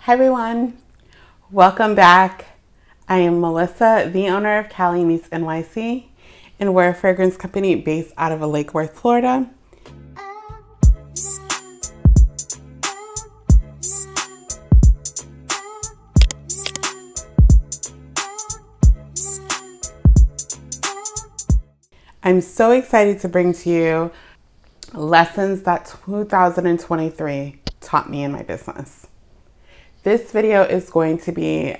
Hi everyone, welcome back. I am Melissa, the owner of Cali Meets NYC, and we're a fragrance company based out of Lake Worth, Florida. I'm so excited to bring to you lessons that 2023 taught me in my business. This video is going to be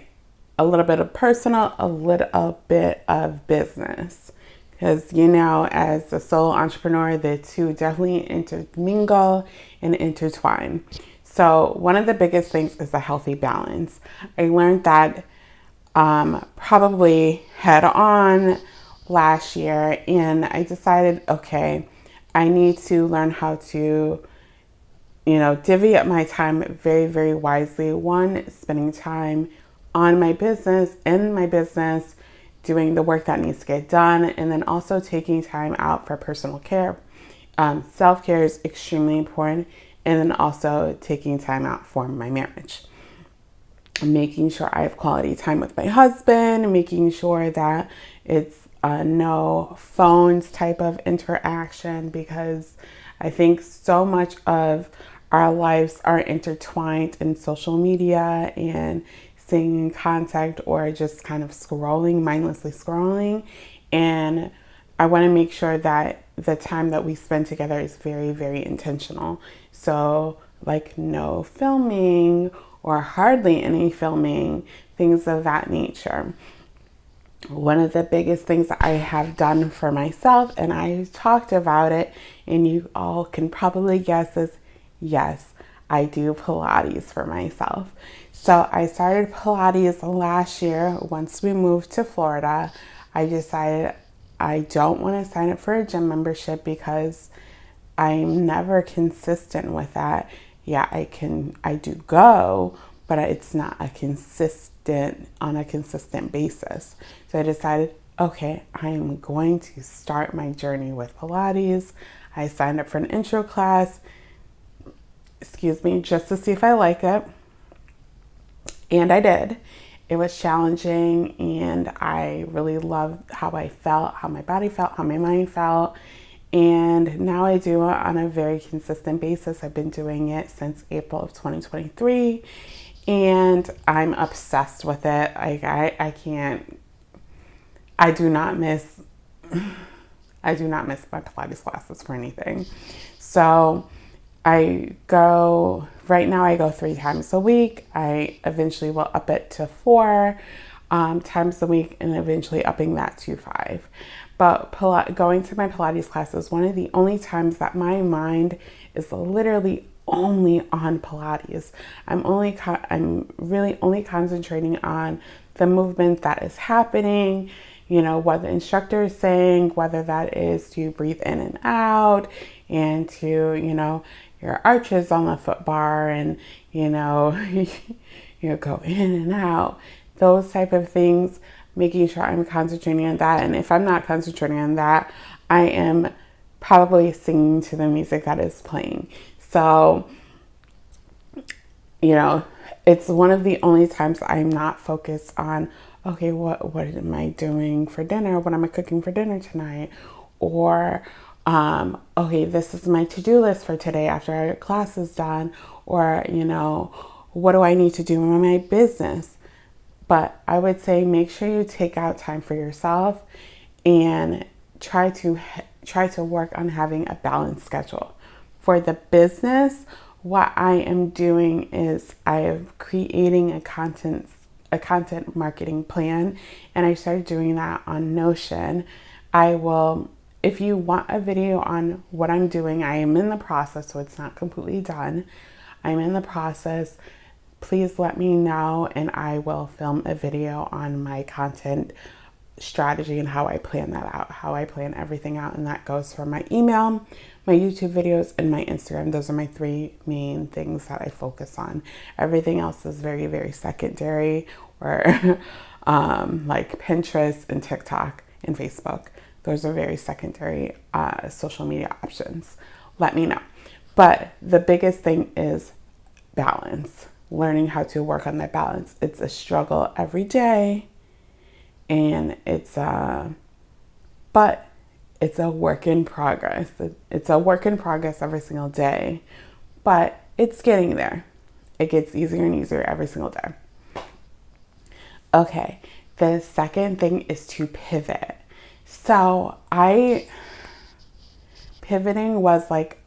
a little bit of personal, a little bit of business. Because, as a solo entrepreneur, the two definitely intermingle and intertwine. So one of the biggest things is a healthy balance. I learned that probably head on last year, and I decided, okay, I need to learn how to divvy up my time very, very wisely. One, spending time on my business, in my business, doing the work that needs to get done, and then also taking time out for personal care. Self-care is extremely important, and then also taking time out for my marriage. Making sure I have quality time with my husband, making sure that it's no phones type of interaction, because I think so much of our lives are intertwined in social media and staying in contact or just kind of scrolling, mindlessly scrolling. And I want to make sure that the time that we spend together is very, very intentional. So like no filming or hardly any filming, things of that nature. One of the biggest things that I have done for myself, and I talked about it, and you all can probably guess, is yes, I do Pilates for myself. So I started Pilates last year. Once we moved to Florida, I decided I don't want to sign up for a gym membership because I'm never consistent with that. Yeah, I do go, but it's not on a consistent basis. So I decided, okay, I am going to start my journey with Pilates. I signed up for an intro class, just to see if I like it. And I did. It was challenging, and I really loved how I felt, how my body felt, how my mind felt. And now I do it on a very consistent basis. I've been doing it since April of 2023, and I'm obsessed with it. I do not miss my Pilates classes for anything. So right now I go 3 times a week. I eventually will up it to 4 times a week, and eventually upping that to 5. But going to my Pilates class is one of the only times that my mind is literally only on Pilates. I'm really only concentrating on the movement that is happening, what the instructor is saying, whether that is to breathe in and out, and to, your arches on the foot bar, and, go in and out, those type of things, making sure I'm concentrating on that. And if I'm not concentrating on that, I am probably singing to the music that is playing. So, it's one of the only times I'm not focused on, okay, what am I doing for dinner? What am I cooking for dinner tonight? Or, okay, this is my to-do list for today after our class is done. Or, what do I need to do in my business? But I would say make sure you take out time for yourself and try to work on having a balanced schedule. For the business, what I am doing is I'm creating a content marketing plan, and I started doing that on Notion. If you want a video on what I'm doing, I am in the process, so it's not completely done. I'm in the process. Please let me know, and I will film a video on my content strategy and how I plan that out, how I plan everything out. And that goes for my email, my YouTube videos, and my Instagram. Those are my 3 main things that I focus on. Everything else is very, very secondary, or like Pinterest and TikTok and Facebook. Those are very secondary social media options. Let me know. But the biggest thing is balance. learning how to work on that balance. It's a struggle every day, and but it's a work in progress. It's a work in progress every single day, but it's getting there. It gets easier and easier every single day. Okay, the second thing is to pivot. So pivoting was like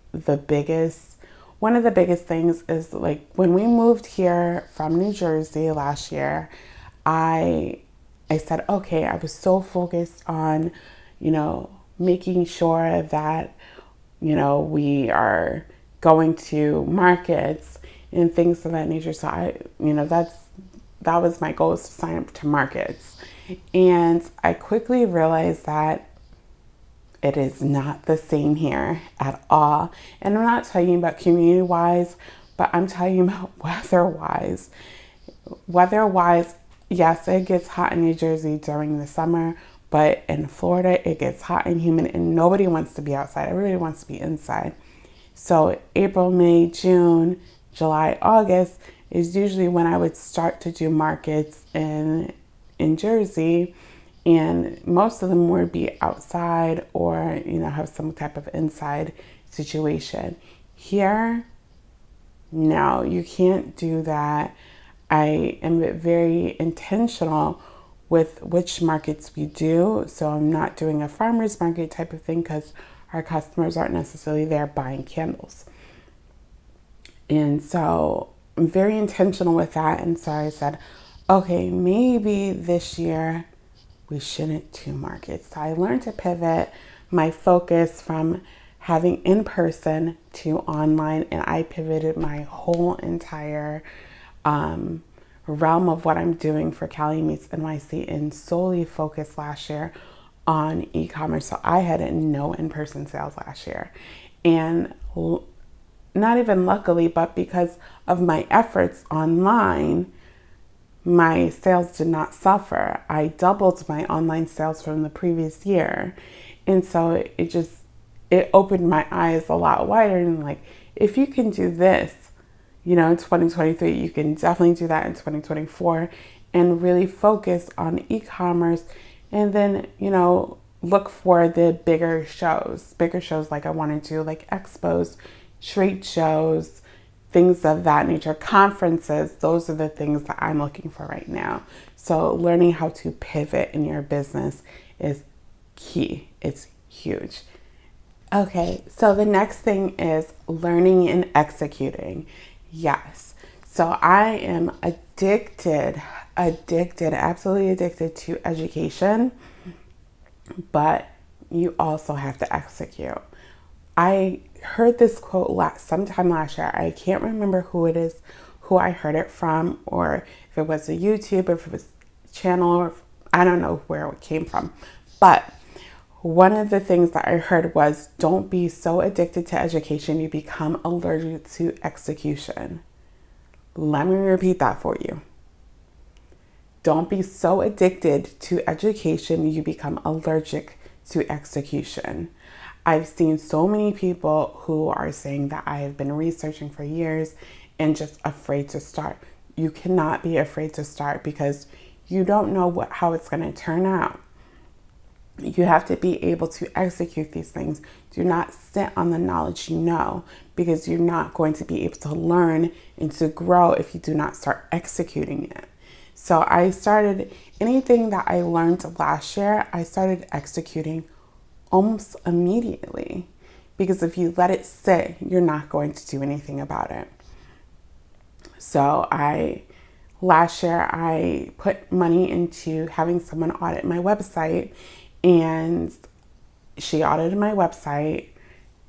one of the biggest things is like when we moved here from New Jersey last year, I said, okay, I was so focused on, making sure that, we are going to markets and things of that nature. So that was my goal, is to sign up to markets. And I quickly realized that it is not the same here at all. And I'm not talking about community-wise, but I'm talking about weather-wise. Weather-wise, yes, it gets hot in New Jersey during the summer, but in Florida, it gets hot and humid and nobody wants to be outside. Everybody wants to be inside. So April, May, June, July, August is usually when I would start to do markets in Jersey, and most of them would be outside or have some type of inside situation. Here, no, you can't do that. I am very intentional with which markets we do. So I'm not doing a farmer's market type of thing because our customers aren't necessarily there buying candles. And so I'm very intentional with that. And so I said, okay, maybe this year we shouldn't do markets. So I learned to pivot my focus from having in person to online, and I pivoted my whole entire realm of what I'm doing for Cali Meets NYC and solely focused last year on e-commerce. So I had no in-person sales last year, and not even luckily, but because of my efforts online, my sales did not suffer. I doubled my online sales from the previous year. And so it opened my eyes a lot wider. And like, if you can do this, in 2023, you can definitely do that in 2024 and really focus on e-commerce. And then, look for the bigger shows like I wanted to, like expos, trade shows, things of that nature, conferences. Those are the things that I'm looking for right now. So learning how to pivot in your business is key. It's huge. Okay, so the next thing is learning and executing. Yes. So I am addicted, absolutely addicted to education, but you also have to execute. I heard this quote sometime last year. I can't remember who I heard it from, or if it was a YouTube, or if it was a channel, or I don't know where it came from. But one of the things that I heard was, don't be so addicted to education you become allergic to execution. Let me repeat that for you. Don't be so addicted to education you become allergic to execution. I've seen so many people who are saying that I have been researching for years and just afraid to start. You cannot be afraid to start because you don't know how it's going to turn out. You have to be able to execute these things. Do not sit on the knowledge because you're not going to be able to learn and to grow if you do not start executing it. So I started anything that I learned last year, I started executing almost immediately, because if you let it sit, you're not going to do anything about it. So last year I put money into having someone audit my website, and she audited my website.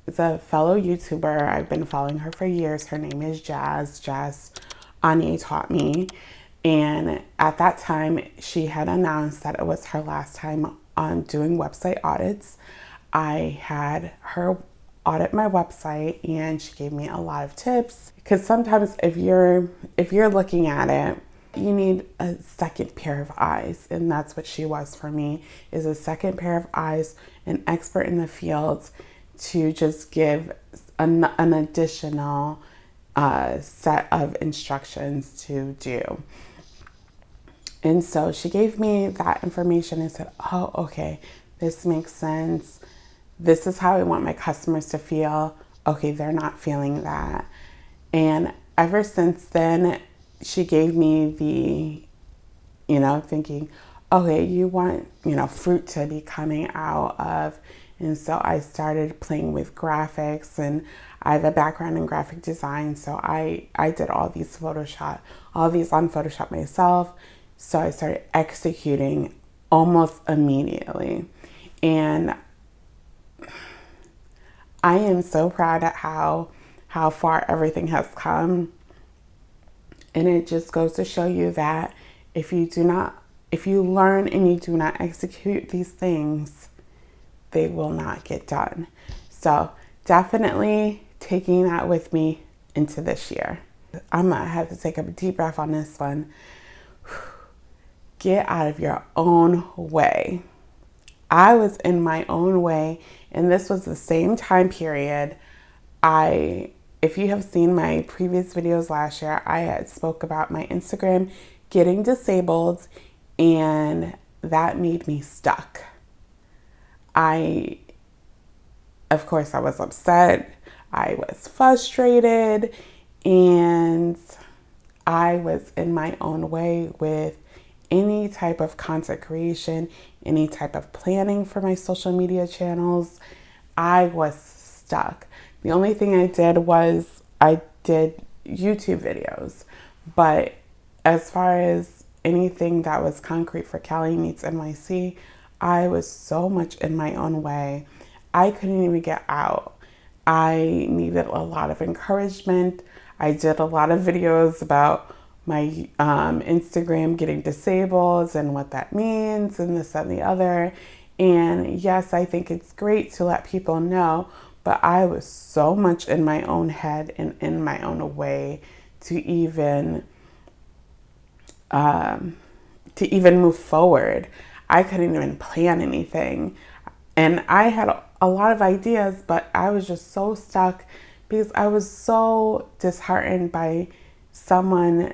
It's a fellow YouTuber. I've been following her for years. Her name is Jazz. Jazz Anye taught me. And at that time, she had announced that it was her last time on doing website audits. I had her audit my website, and she gave me a lot of tips, because sometimes if you're looking at it, you need a second pair of eyes, and that's what she was for me, is a second pair of eyes, an expert in the field to just give an additional set of instructions to do. And so she gave me that information and said, oh, okay, this makes sense. This is how I want my customers to feel. Okay, they're not feeling that. And ever since then, she gave me the, thinking, okay, you want, fruit to be coming out of. And so I started playing with graphics, and I have a background in graphic design. So I did all these on Photoshop myself. So I started executing almost immediately. And I am so proud at how far everything has come. And it just goes to show you that if you learn and you do not execute these things, they will not get done. So definitely taking that with me into this year. I'm gonna have to take a deep breath on this one. Get out of your own way. I was in my own way, and this was the same time period. If you have seen my previous videos last year, I had spoke about my Instagram getting disabled, and that made me stuck. Of course, I was upset. I was frustrated, and I was in my own way with any type of content creation, any type of planning for my social media channels. I was stuck. The only thing I did was I did YouTube videos, but as far as anything that was concrete for Cali Meets NYC, I was so much in my own way. I couldn't even get out. I needed a lot of encouragement. I did a lot of videos about my Instagram getting disabled and what that means and this and the other. And yes, I think it's great to let people know, but I was so much in my own head and in my own way to even move forward. I couldn't even plan anything. And I had a lot of ideas, but I was just so stuck because I was so disheartened by someone,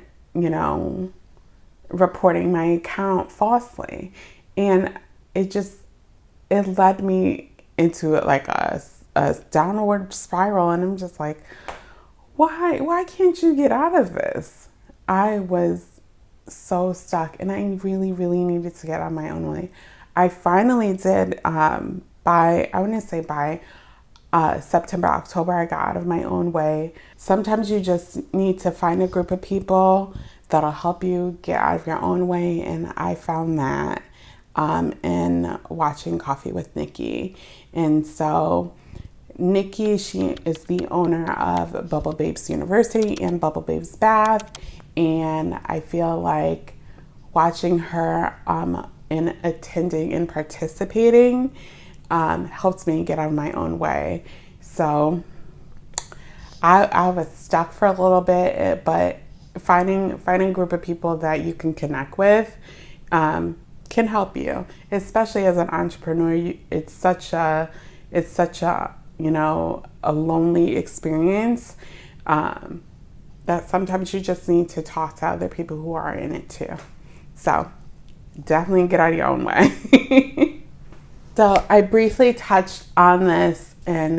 reporting my account falsely. And it led me into like a downward spiral. And I'm just like, why can't you get out of this? I was so stuck, and I really, really needed to get on my own way. I finally did, by September, October, I got out of my own way. Sometimes you just need to find a group of people that'll help you get out of your own way. And I found that in watching Coffee with Nikki. And so Nikki, she is the owner of Bubble Babes University and Bubble Babes Bath. And I feel like watching her in attending and participating helped me get out of my own way. So I was stuck for a little bit, but finding a group of people that you can connect with can help you, especially as an entrepreneur. It's such a a lonely experience that sometimes you just need to talk to other people who are in it too. So definitely get out of your own way. So I briefly touched on this in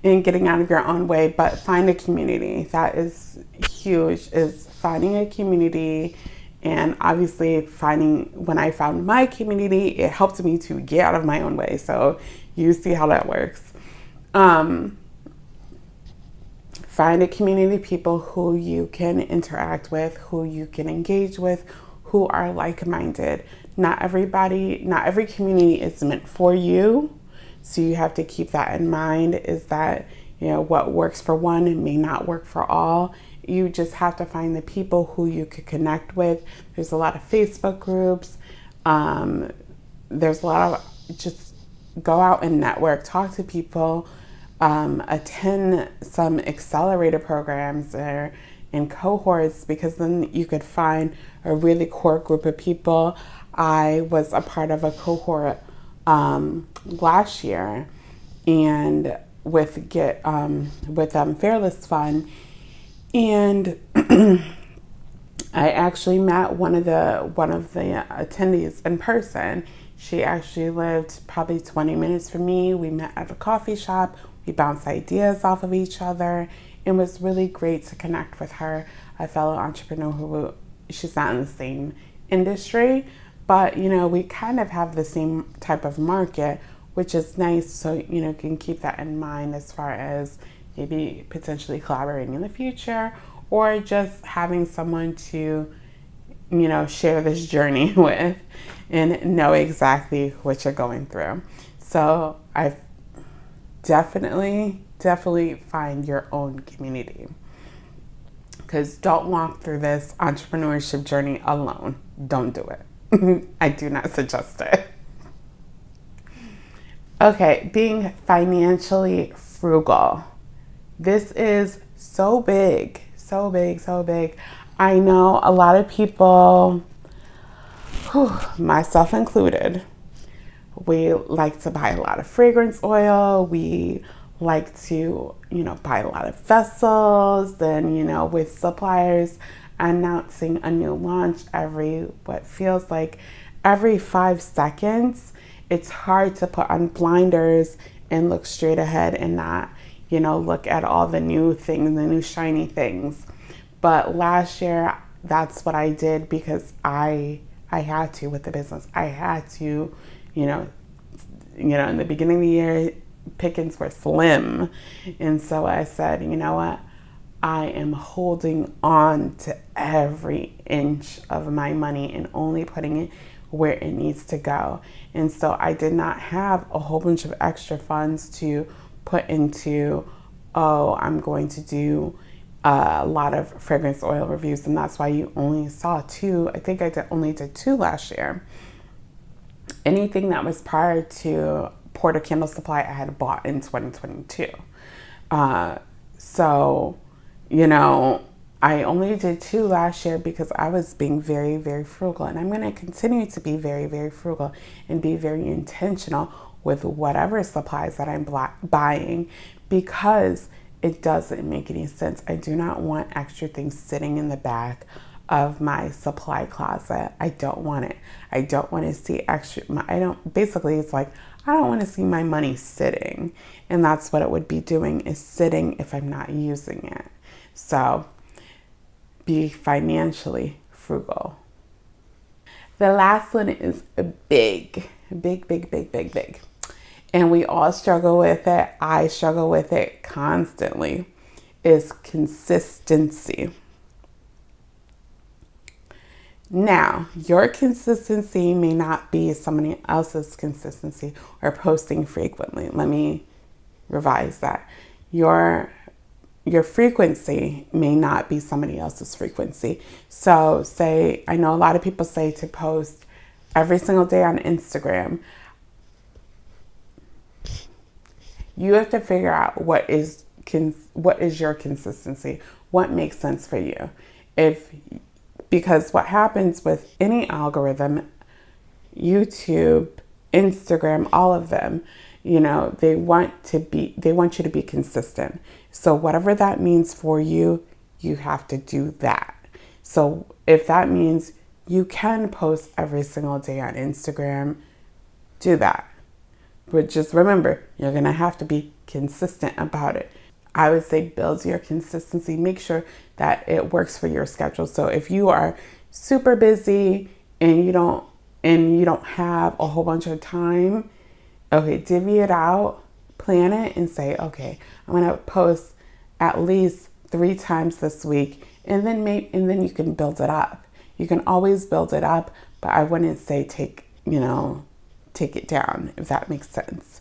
getting out of your own way, but find a community. That is huge, is finding a community. And obviously when I found my community, it helped me to get out of my own way. So you see how that works. Find a community of people who you can interact with, who you can engage with, who are like-minded. Not every community is meant for you. So you have to keep that in mind, is that, what works for one may not work for all. You just have to find the people who you could connect with. There's a lot of Facebook groups. There's a lot of, just go out and network, talk to people, attend some accelerator programs and cohorts, because then you could find a really core group of people. I was a part of a cohort last year, and with Fearless Fun, And I actually met one of the attendees in person. She actually lived probably 20 minutes from me. We met at a coffee shop. We bounced ideas off of each other. It was really great to connect with her, a fellow entrepreneur who she's not in the same industry, but we kind of have the same type of market, which is nice. So you can keep that in mind as far as maybe potentially collaborating in the future, or just having someone to share this journey with and know exactly what you're going through. So I definitely find your own community, because don't walk through this entrepreneurship journey alone. Don't do it. I do not suggest it. Okay, being financially frugal. This is so big, so big, so big. I know a lot of people, myself included, we like to buy a lot of fragrance oil. We like to, buy a lot of vessels. Then, with suppliers announcing a new launch what feels like every 5 seconds, it's hard to put on blinders and look straight ahead and not, look at all the new things, the new shiny things. But last year, that's what I did, because I had to with the business. I had to, in the beginning of the year, pickings were slim. And so I said, you know what? I am holding on to every inch of my money and only putting it where it needs to go. And so I did not have a whole bunch of extra funds to put into, I'm going to do a lot of fragrance oil reviews. And that's why you only saw 2. I think I only did 2 last year. Anything that was prior to Porter Candle Supply, I had bought in 2022. So, I only did 2 last year because I was being very, very frugal. And I'm going to continue to be very, very frugal and be very intentional with whatever supplies that I'm buying, because it doesn't make any sense. I do not want extra things sitting in the back of my supply closet. I don't want it. I don't want to see extra. Basically, it's like, I don't want to see my money sitting. And that's what it would be doing, is sitting if I'm not using it. So be financially frugal. The last one is big. And we all struggle with it. I struggle with it constantly. Is consistency. Now, your consistency may not be somebody else's consistency or posting frequently. Let me revise that. Your frequency may not be somebody else's frequency. So I know a lot of people say to post every single day on Instagram. You have to figure out what is your consistency, what makes sense for you. Because what happens with any algorithm, YouTube, Instagram, all of them, they want you to be consistent. So whatever that means for you, you have to do that. So if that means you can post every single day on Instagram, do that. But just remember, you're going to have to be consistent about it. I would say build your consistency. Make sure that it works for your schedule. So if you are super busy and you don't have a whole bunch of time, okay, divvy it out, plan it, and say, okay, I'm going to post at least 3 times this week, and then you can build it up. You can always build it up, but I wouldn't say take it down, if that makes sense.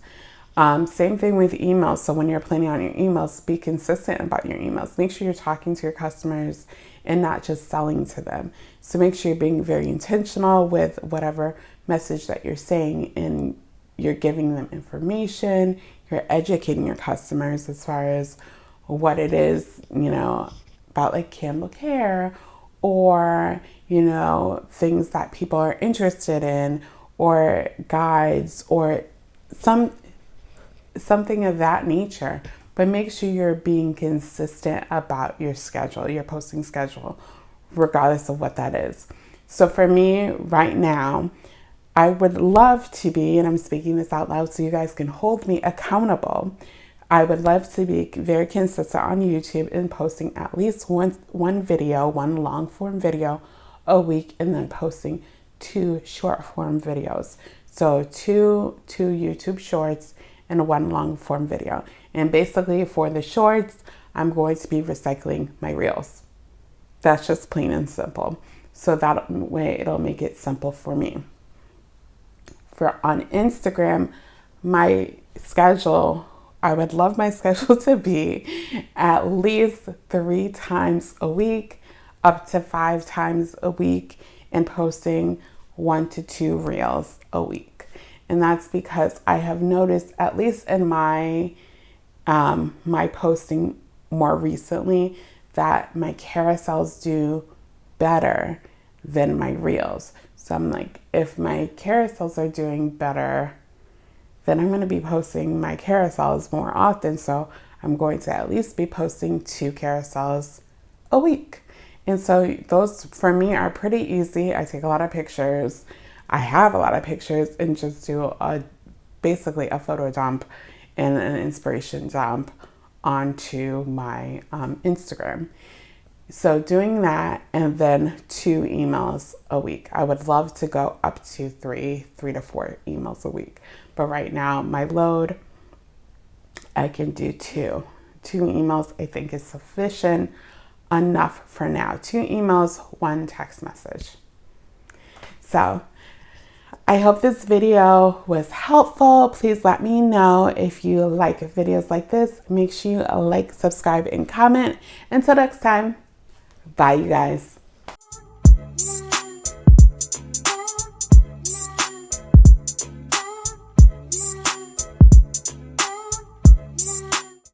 Same thing with emails. So when you're planning on your emails, be consistent about your emails. Make sure you're talking to your customers and not just selling to them. So make sure you're being very intentional with whatever message that you're saying, and you're giving them information. You're educating your customers as far as what it is, about like candle care, or, things that people are interested in, or guides, or something of that nature. but make sure you're being consistent about your schedule, your posting schedule, regardless of what that is. So for me right now, I would love to be, and I'm speaking this out loud so you guys can hold me accountable. I would love to be very consistent on YouTube and posting at least one video, one long form video a week, and then posting 2 short form videos. So two YouTube shorts and 1 long form video. And basically for the shorts, I'm going to be recycling my reels. That's just plain and simple. So that way it'll make it simple for me. For on Instagram, my schedule, I would love my schedule to be at least 3 times a week, up to 5 times a week, and posting 1 to 2 reels a week. And that's because I have noticed, at least in my my posting more recently, that my carousels do better than my reels. So I'm like, if my carousels are doing better, then I'm going to be posting my carousels more often. So I'm going to at least be posting 2 carousels a week. And so those for me are pretty easy. I take a lot of pictures. I have a lot of pictures and just do basically a photo dump and an inspiration dump onto my Instagram. So doing that, and then 2 emails a week. I would love to go up to 3 to 4 emails a week. But right now, my load, I can do 2. 2 emails I think is sufficient enough for now. 2 emails, 1 text message. So I hope this video was helpful. Please let me know if you like videos like this. Make sure you like, subscribe, and comment. Until next time, bye you guys.